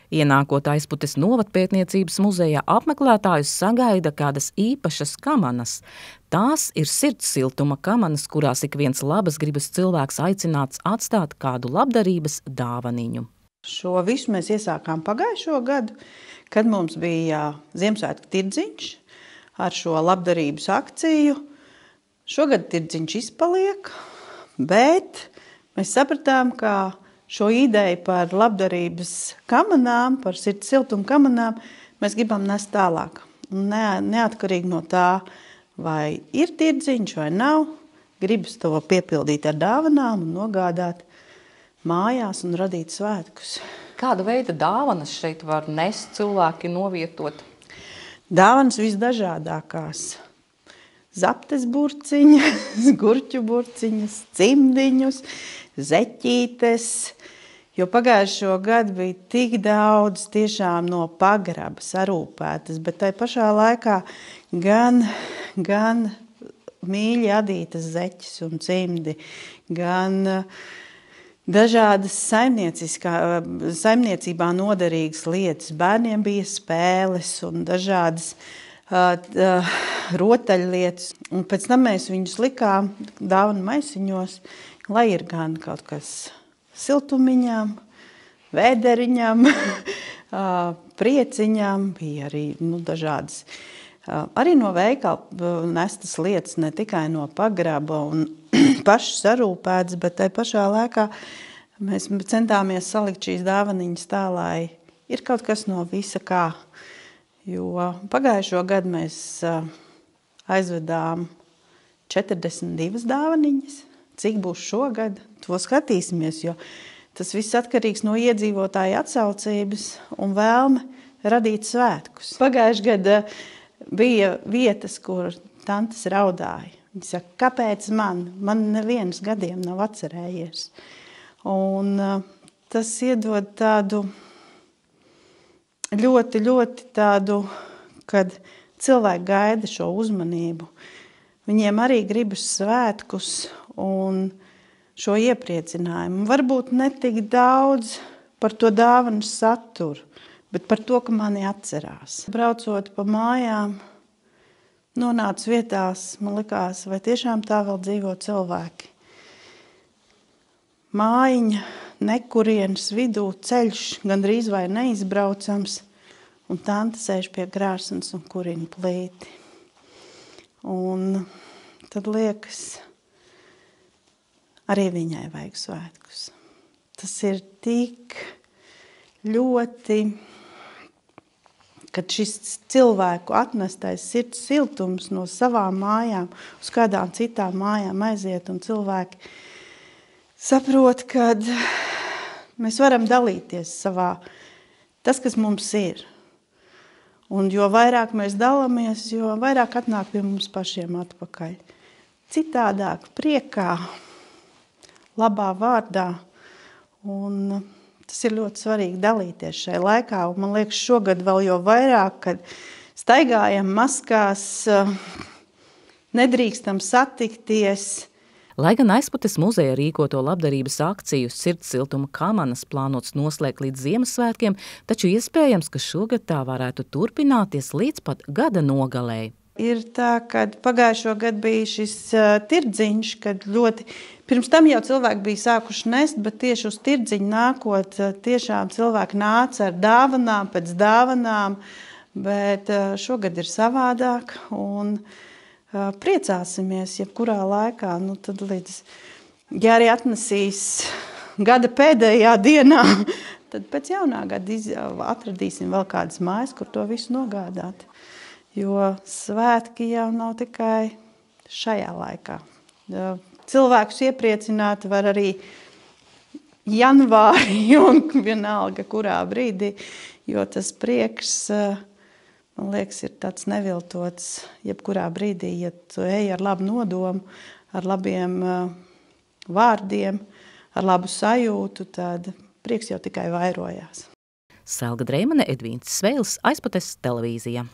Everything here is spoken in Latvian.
Ienākot Aizputes novadpētniecības muzejā, apmeklētājus sagaida kādas īpašas kamanas. Tās ir sirds siltuma kamanas, kurās ik viens labas gribas cilvēks aicināts atstāt kādu labdarības dāvaniņu. Šo visu mēs iesākām pagājušo gadu, kad mums bija Ziemassvētku tirdziņš ar šo labdarības akciju. Šogad tirdziņš izpaliek, bet mēs sapratām, ka šo ideju par labdarības kamanām, par sirds siltuma kamanām, mēs gribam nest tālāk. Neatkarīgi no tā, vai ir tirdziņš vai nav, gribas to piepildīt ar dāvanām un nogādāt mājās un radīt svētkus. Kāda veida dāvanas šeit var nest cilvēki novietot? Dāvanas visdažādākās. Zaptes burciņas, gurķu burciņas, cimdiņus, zeķītes, jo pagājušo gadu bija tik daudz tiešām no pagraba sarūpētas, bet tai pašā laikā gan mīļi adītas zeķes un cimdi, gan dažādas saimniecībā noderīgas lietas. Bērniem bija spēles un dažādas rotaļlietas. Un pēc tam mēs viņus likām dāvanu maisiņos, lai ir gan kaut kas siltumiņām, vēderiņām, prieciņām, bija arī dažādas. Arī no veikala nestas lietas, ne tikai no pagraba un paši sarūpētas, bet tai pašā laikā mēs centāmies salikt šīs dāvaniņas tā, lai ir kaut kas no visa kā. Jo pagājušo gadu mēs aizvedām 42 dāvaniņas. Cik būs šogad, to skatīsimies, jo tas viss atkarīgs no iedzīvotāju atsaucības un vēlme radīt svētkus. Pagājušajā gadā bija vietas, kur tantes raudāja. Viņi saka, kāpēc man? Man neviens gadiem nav atcerējies. Un tas iedod tādu ļoti tādu, kad cilvēki gaida šo uzmanību. Viņiem arī gribas svētkus un šo iepriecinājumu. Varbūt ne tik daudz par to dāvanu saturu, bet par to, ka mani atcerās. Braucot pa mājām, nonācu vietās, man likās, vai tiešām tā vēl dzīvo cilvēki. Mājiņa, nekurienes vidū, ceļš gandrīz vai neizbraucams, un tante sēž pie krāsnes un kurina plīti. Un tad liekas, arī viņai vajag svētkus. Tas ir tik ļoti, kad šis cilvēku atnestais sirds siltums no savām mājām uz kādām citām mājām aiziet, un cilvēki saprot, ka mēs varam dalīties savā, tas, kas mums ir. Un jo vairāk mēs dalāmies, jo vairāk atnāk pie mums pašiem atpakaļ. Citādāk, priekā, labā vārdā. Un tas ir ļoti svarīgi dalīties šajā laikā. Un man liekas, šogad vēl jo vairāk, kad staigājam maskās, nedrīkstam satikties. Lai gan Aizputes muzeja rīkoto labdarības akciju Sirds siltuma kamanas plānots noslēgt līdz Ziemassvētkiem, taču iespējams, ka šogad tā varētu turpināties līdz pat gada nogalei. Ir tā, kad pagājušo gadu bija šis tirdziņš, kad ļoti, pirms tam jau cilvēki bija sākuši nest, bet tieši uz tirdziņu nākot, tiešām cilvēki nāca ar dāvanām, pēc dāvanām, bet šogad ir savādāk un priecāsimies, jebkurā laikā, tad līdz, ja arī atnesīs gada pēdējā dienā, tad pēc jaunā gada atradīsim vēl kādas mājas, kur to visu nogādāt. Jo svētki jau nav tikai šajā laikā. Cilvēkus iepriecināt var arī janvārī un vienalga kurā brīdī, jo tas prieks, man liekas, ir tāds neviltots jebkurā brīdī, ja tu ej ar labu nodomu, ar labiem vārdiem, ar labu sajūtu, tad prieks jau tikai vairojās. Selga Dreimane, Edvīns Sveils, Aizputes televīzija.